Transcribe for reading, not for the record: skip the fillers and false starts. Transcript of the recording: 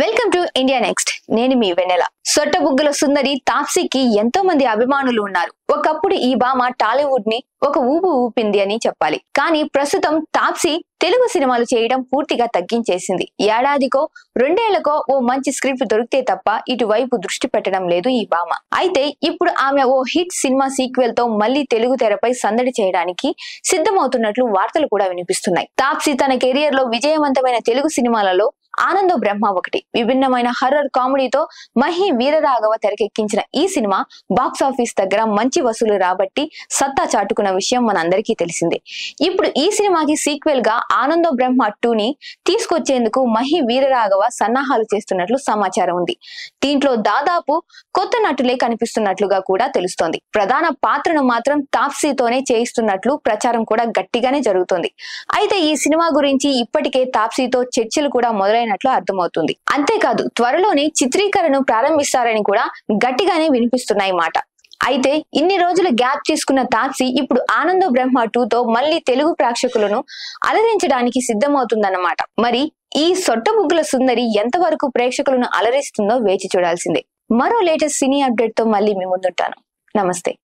Welcome to India next. నేను మీ వెన్నెల. సొట్టబుగ్గల సుందరి తాప్సీకి ఎంతో మంది అభిమానులు ఉన్నారు. ఒకప్పుడు ఈ భామ టాలీవుడ్ ని ఒక ఊపు ఊపింది అని చెప్పాలి. కానీ ప్రస్తుతం తాప్సీ తెలుగు సినిమాలు చేయడం పూర్తిగా తగ్గించేసింది. ఏడాదికో రెండేళ్లకో ఓ మంచి స్క్రిప్ట్ దొరికితే తప్ప ఇటువైపు దృష్టి పెట్టడం లేదు ఈ భామ. అయితే ఇప్పుడు ఆమె ఓ హిట్ సినిమా సీక్వెల్ తో మళ్లీ తెలుగు తెరపై సందడి చేయడానికి సిద్ధమవుతున్నట్లు వార్తలు కూడా వినిపిస్తున్నాయి. తాప్సీ తన కెరియర్ లో విజయవంతమైన తెలుగు సినిమాలలో ఆనందో బ్రహ్మ ఒకటి. విభిన్నమైన హర్రర్ కామెడీతో మహి వీరరాఘవ తెరకెక్కించిన ఈ సినిమా బాక్సాఫీస్ దగ్గర మంచి వసూలు రాబట్టి సత్తా చాటుకున్న విషయం మనందరికీ తెలిసిందే. ఇప్పుడు ఈ సినిమాకి సీక్వెల్ గా ఆనందో బ్రహ్మ 2ని తీసుకొచ్చేందుకు మహి వీరరాఘవ సన్నాహాలు చేస్తున్నట్లు సమాచారం ఉంది. దీంట్లో దాదాపు కొత్త నటులే కనిపిస్తున్నట్లుగా కూడా తెలుస్తోంది. ప్రధాన పాత్రను మాత్రం తాప్సీతోనే చేయిస్తున్నట్లు ప్రచారం కూడా గట్టిగానే జరుగుతోంది. అయితే ఈ సినిమా గురించి ఇప్పటికే తాప్సీతో చర్చలు కూడా మొదలైనట్లు అర్థమవుతుంది. అంతేకాదు త్వరలోనే చిత్రీకరణను ప్రారంభిస్తారని కూడా గట్టిగానే వినిపిస్తున్నాయి మాట. అయితే ఇన్ని రోజులు గ్యాప్ తీసుకున్న తాప్సీ ఇప్పుడు ఆనందో బ్రహ్మ 2తో మళ్లీ తెలుగు ప్రేక్షకులను అలరించడానికి సిద్ధమవుతుందన్నమాట. మరి ఈ సొట్టబుగ్గల సుందరి ఎంతవరకు ప్రేక్షకులను అలరిస్తుందో వేచి చూడాల్సిందే. మరో లేటెస్ట్ సినీ అప్డేట్ తో మళ్ళీ మీ ముందుంటాను. నమస్తే.